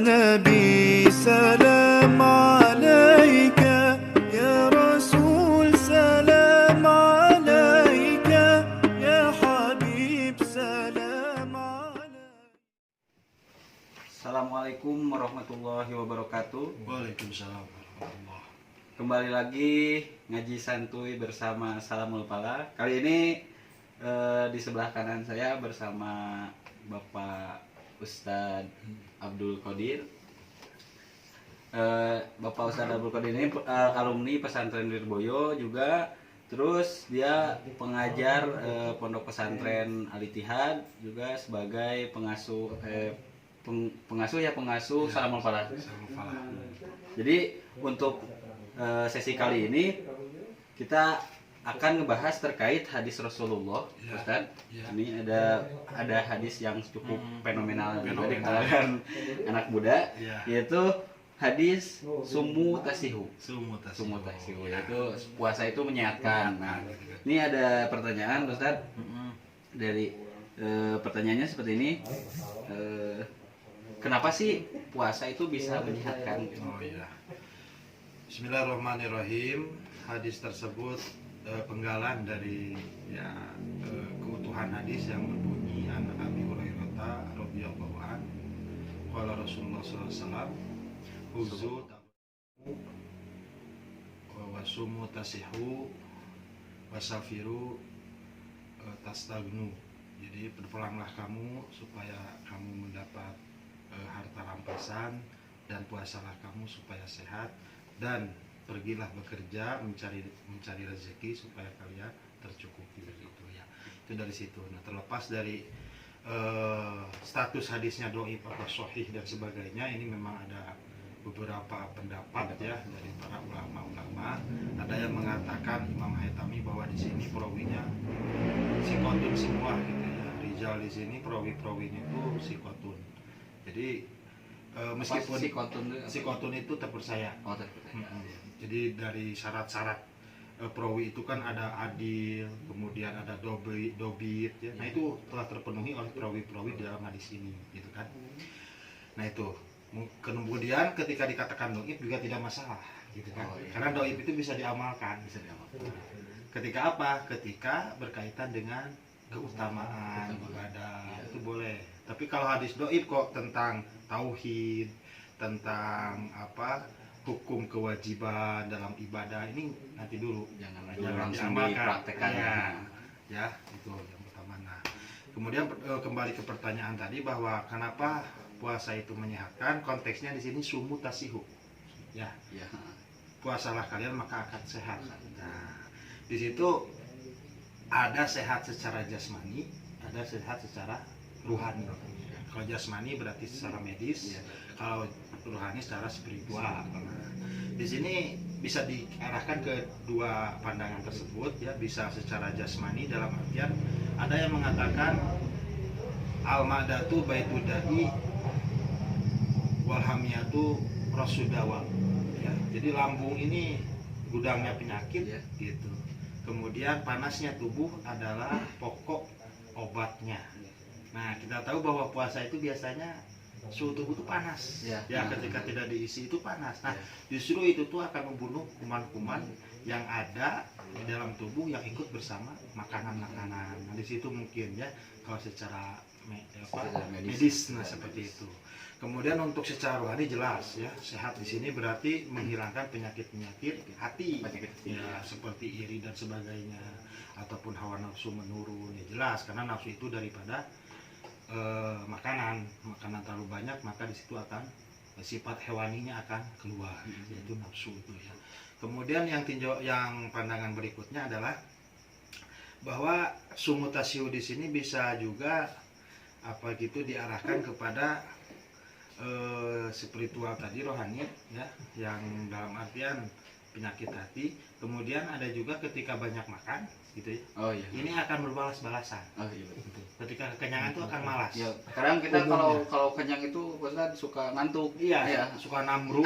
نبي سلام عليك يا رسول سلام عليك يا حبيب سلام عليك. Assalamualaikum warahmatullahi wabarakatuh. Waalaikumsalam warahmatullahi. Kembali lagi ngaji santuy bersama Salamul Pala. Kali ini di sebelah kanan saya bersama Bapak Ustadz Abdul Qadir. Bapak Ustadz Abdul Qadir ini alumni pesantren Lirboyo juga. Terus dia pengajar pondok pesantren Al-Ittihad, juga sebagai pengasuh Salamul Pala. Jadi untuk sesi kali ini kita akan ngebahas terkait hadis Rasulullah, Ustaz. Ini ada hadis yang cukup fenomenal juga di kalangan anak muda, yaitu hadis sumu tasihu, yaitu puasa itu menyehatkan. Nah, ini ada pertanyaan, Ustaz. Dari pertanyaannya seperti ini. Kenapa sih puasa itu bisa menyehatkan? Oh iya. Bismillahirrahmanirrahim. Hadis tersebut penggalan dari keutuhan hadis yang berbunyi an Abi Hurairah radhiyallahu anhu qala Rasulullah sallallahu alaihi wasallam huzu wa sumu tasihu wasafiru tastagnu. Jadi berpulanglah kamu supaya kamu mendapat harta rampasan, dan puasalah kamu supaya sehat, dan pergilah bekerja mencari rezeki supaya kalian tercukupi, begitu ya. Itu dari situ. Nah, terlepas dari status hadisnya dhaif atau sahih dan sebagainya, ini memang ada beberapa pendapat ya dari para ulama-ulama. Ada yang mengatakan Imam Haytami bahwa di sini perawinya sikotun semua gitu ya. Rijal di sini perawi-perawinya itu sikotun. Jadi meskipun sikotun itu terpercaya. Jadi dari syarat-syarat perawi itu kan ada adil, kemudian ada dobit ya. Nah, itu telah terpenuhi oleh perawi-perawi dalam hadis ini, gitu kan. Nah, itu kemudian ketika dikatakan dhaif juga tidak masalah, gitu kan. Karena dhaif itu bisa diamalkan. Ketika apa? Ketika berkaitan dengan keutamaan ibadah, itu boleh. Tapi kalau hadis dhaif kok tentang tauhid, tentang hukum kewajiban dalam ibadah, ini nanti dulu, jangan langsung dipraktekkan ya, itu yang pertama. Nah, kemudian kembali ke pertanyaan tadi bahwa kenapa puasa itu menyehatkan, konteksnya di sini sumu tasihu ya. Puasalah kalian maka akan sehat. Nah, di situ ada sehat secara jasmani, ada sehat secara ruhani. Kalau jasmani berarti secara medis, kalau ruhani secara spiritual. Di sini bisa diarahkan ke dua pandangan tersebut ya, bisa secara jasmani dalam artian ada yang mengatakan al-madatu baitudai wal hamiyatu rasudawa ya. Jadi lambung ini gudangnya penyakit ya, gitu. Kemudian panasnya tubuh adalah pokok obatnya. Nah, kita tahu bahwa puasa itu biasanya suhu tubuh itu panas ya, ketika tidak diisi itu panas. Nah, justru itu tuh akan membunuh kuman-kuman yang ada di dalam tubuh yang ikut bersama makanan-makanan. Nah, di situ mungkin ya kalau secara medis, nah seperti itu. Kemudian untuk secara rohani jelas ya, sehat di sini berarti menghilangkan penyakit-penyakit hati ya, seperti iri dan sebagainya, ataupun hawa nafsu menurun ya, jelas karena nafsu itu daripada makanan terlalu banyak, maka di situ akan sifat hewaninya akan keluar, yaitu nafsu itu ya. Kemudian yang pandangan berikutnya adalah bahwa sumutasiu di sini bisa juga diarahkan kepada spiritual tadi, rohani ya, yang dalam artian penyakit hati. Kemudian ada juga ketika banyak makan gitu ya. Ini akan berbalas-balasan. Gitu. Ketika kekenyangan itu akan malas. Ya, sekarang kita kalau kenyang itu Ustaz suka ngantuk. Iya, suka nambruk.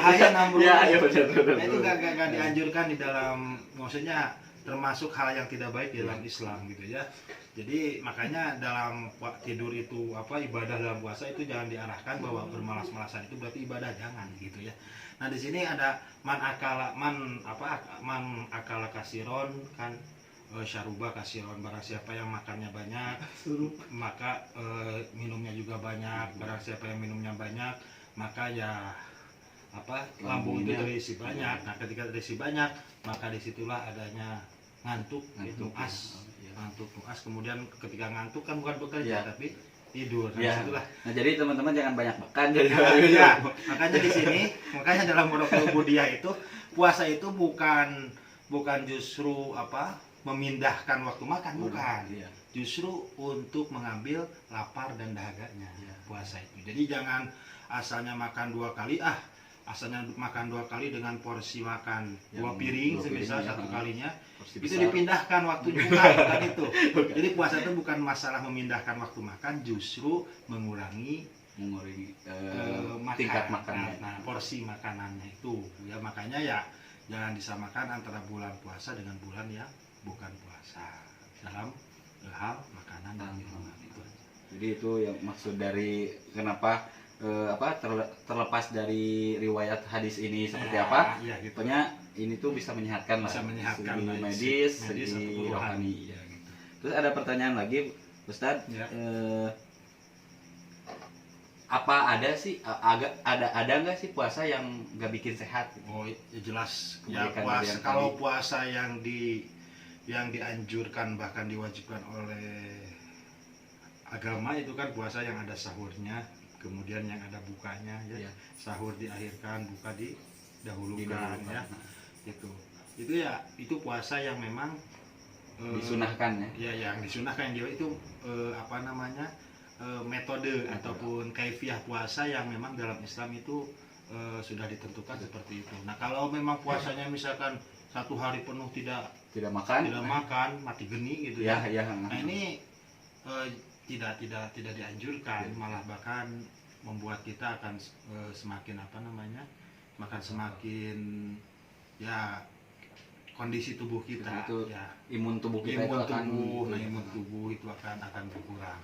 Bahaya nambruk. Iya, betul. Nah, itu gak dianjurkan di dalam, maksudnya termasuk hal yang tidak baik di dalam Islam gitu ya. Jadi makanya dalam tidur itu ibadah dalam puasa itu jangan diarahkan bahwa bermalas-malasan itu berarti ibadah, jangan gitu ya. Nah di sini ada man akala kasiron kan, syaruba kasiron, barang siapa yang makannya banyak maka minumnya juga banyak, barang siapa yang minumnya banyak maka ya lambung itu terisi banyak. Nah ketika terisi banyak maka disitulah adanya ngantuk nuas. Ngantuk nuas, kemudian ketika ngantuk kan bukan bekerja tapi tidur. Nah, disitulah. Nah jadi teman-teman jangan banyak makan jadi. Ya, makanya di sini dalam Muraqabah Ubudiyah itu puasa itu bukan justru memindahkan waktu makan, bukan. Justru untuk mengambil lapar dan dahaganya puasa itu. Jadi jangan asalnya makan 2 kali, asalnya makan 2 kali dengan porsi makan 2 piring semisal satu kalinya itu dipindahkan waktunya, bukan itu. Jadi puasa itu bukan masalah memindahkan waktu makan, justru mengurangi tingkat makannya. Nah, porsi makanannya itu ya, makanya ya jangan disamakan antara bulan puasa dengan bulan yang bukan puasa dalam hal makanan dan minuman itu. Jadi itu yang maksud dari kenapa terlepas dari riwayat hadis ini seperti apa, gitu. Pokoknya ini tuh bisa menyehatkan lah, menyehatkan segi medis, segi rohani. Ya, gitu. Terus ada pertanyaan lagi, Ustadz, apa ada sih ada nggak sih puasa yang nggak bikin sehat? Oh ya jelas ya, puasa kalau puasa yang dianjurkan bahkan diwajibkan oleh agama itu kan puasa yang ada sahurnya, kemudian yang ada bukanya ya. Sahur diakhirkan, buka didahulukan ya. Itu ya, itu puasa yang memang disunahkan ya. Ya, yang disunahkan juga itu metode ataupun kaifiah puasa yang memang dalam Islam itu sudah ditentukan seperti itu. Nah, kalau memang puasanya misalkan 1 hari penuh tidak makan, mati geni gitu ya. Nah, ini tidak dianjurkan, malah bahkan membuat kita akan semakin semakin ya kondisi tubuh kita itu ya, imun tubuh kita imun tubuh itu akan berkurang.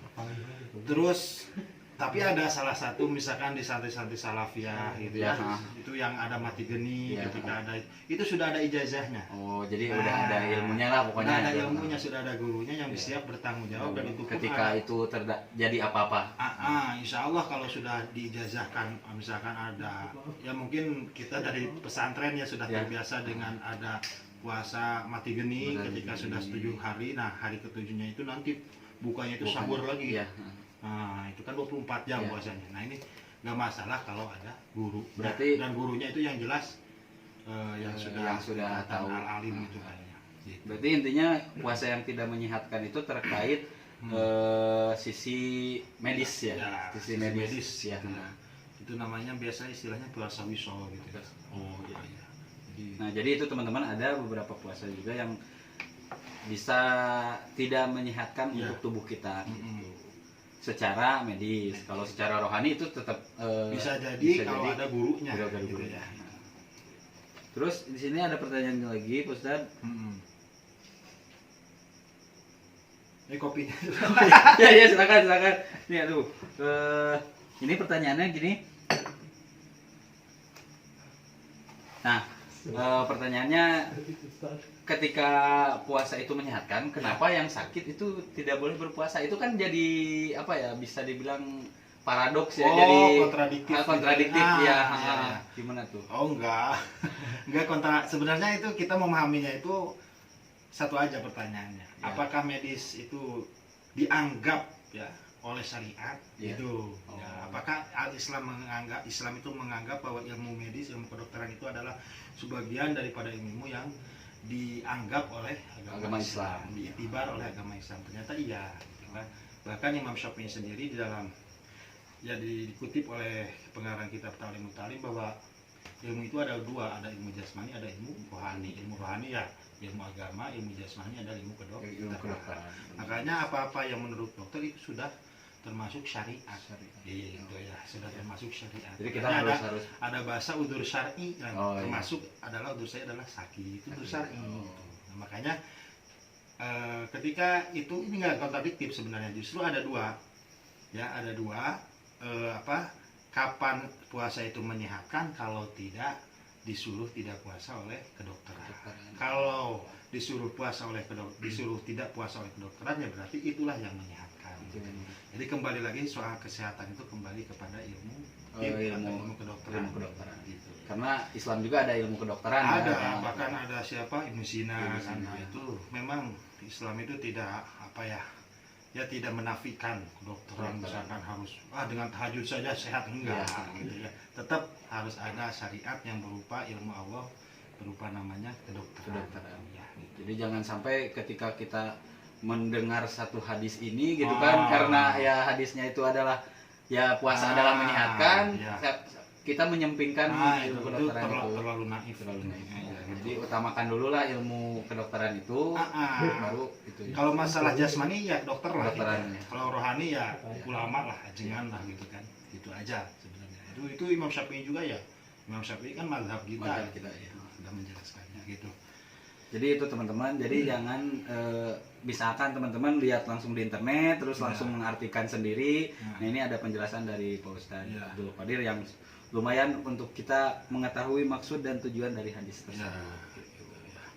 Terus tapi ada salah satu misalkan di santri-santri salafiyah gitu ya, itu yang ada mati geni ketika ada itu sudah ada ijazahnya. Oh, jadi udah ada ilmunya lah pokoknya. Ada ilmunya, sudah ada gurunya yang siap bertanggung jawab dan itu ketika itu terjadi apa-apa. Insya Allah kalau sudah diijazahkan, misalkan ada ya mungkin kita dari pesantren ya sudah terbiasa dengan ada puasa mati geni ketika sudah 7 hari. Nah, hari ke-7-nya itu nanti bukanya itu sahur lagi. Nah, itu kan 24 jam puasanya. Nah, ini nggak masalah kalau ada guru. Berarti dan gurunya itu yang jelas yang sudah tahu alim itu kayaknya. Gitu. Berarti intinya puasa yang tidak menyehatkan itu terkait sisi medis ya. Sisi medis ya. Itu namanya biasa istilahnya puasa wisol gitu. Oh iya. Jadi itu teman-teman ada beberapa puasa juga yang bisa tidak menyehatkan untuk tubuh kita gitu. Secara medis. Kalau secara rohani itu tetap bisa jadi kalau ada gurunya gitu ya. Terus di sini ada pertanyaan lagi, Pak Ustadz. Ini kopinya. Ya silakan. Nih aduh. Ini pertanyaannya gini. Nah, pertanyaannya ketika puasa itu menyehatkan, kenapa yang sakit itu tidak boleh berpuasa? Itu kan jadi bisa dibilang paradoks ya, jadi kontradiktif ya. Gimana tuh? Oh enggak sebenarnya itu kita memahaminya itu satu aja pertanyaannya. Apakah medis itu dianggap ya oleh syariat itu? Apakah Islam itu menganggap bahwa ilmu medis, ilmu kedokteran itu adalah sebagian daripada ilmu yang dianggap oleh agama Islam, diiktibar oleh agama Islam? Ternyata iya. Bahkan Imam Syafi'i sendiri di dalam dikutip oleh pengarang kitab Ta'limut Ta'lim bahwa ilmu itu ada 2, ada ilmu jasmani, ada ilmu rohani. Ilmu rohani ya ilmu agama, ilmu jasmani ada ilmu kedokteran. Makanya apa-apa yang menurut dokter itu sudah termasuk syariat. Gitu ya, sudah termasuk syariat. Jadi kita harus ada bahasa udzur syar'i termasuk adalah udzur saya adalah sakit, itu udzur syar'i. Nah, makanya ketika itu ini nggak kontradiktif sebenarnya, justru ada dua, ya ada dua kapan puasa itu menyehatkan kalau tidak disuruh tidak puasa oleh kedokteran. Kalau disuruh puasa oleh disuruh tidak puasa oleh kedokteran ya berarti itulah yang menyehatkan. Jadi kembali lagi soal kesehatan itu kembali kepada ilmu kedokteran. Gitu. Karena Islam juga ada ilmu kedokteran. Ada, ya. bahkan ada siapa Ibnu Sina kan itu memang Islam itu tidak tidak menafikan kedokteran misalkan harus dengan tahajud saja sehat enggak gitu ya. Tetap harus ada syariat yang berupa ilmu Allah, berupa namanya kedokteran. Ya, gitu. Jadi jangan sampai ketika kita mendengar satu hadis ini gitu kan, karena ya hadisnya itu adalah ya puasa adalah menyehatkan, kita menyempingkan ilmu kedokteran itu terlalu naif. Jadi utamakan dulu lah ilmu kedokteran itu, baru itu. Kalau masalah jasmani ya dokter lah. Gitu. Ya. Kalau rohani ya ulama lah, ajengan lah gitu kan. Gitu aja sebenarnya. Itu Imam Syafi'i juga ya. Imam Syafi'i kan mazhab kita ya. Sudah menjelaskannya gitu. Jadi itu teman-teman, jadi jangan misalkan teman-teman lihat langsung di internet terus langsung mengartikan sendiri. Nah, ini ada penjelasan dari Pak Ustadz Abdul Qadir yang lumayan untuk kita mengetahui maksud dan tujuan dari hadis tersebut.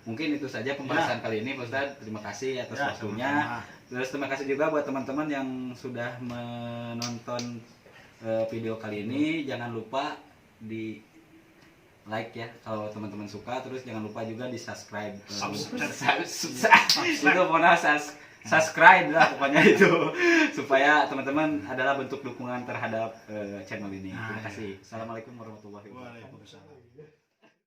Mungkin itu saja pembahasan kali ini, Pak Ustadz. Terima kasih atas waktunya. Terus terima kasih juga buat teman-teman yang sudah menonton video kali ini. Jangan lupa di like ya kalau teman-teman suka. Terus jangan lupa juga di subscribe. Itu pokoknya subscribe lah pokoknya itu supaya teman-teman adalah bentuk dukungan terhadap channel ini. Terima kasih. Assalamualaikum warahmatullahi wabarakatuh. Waalaikumsalam.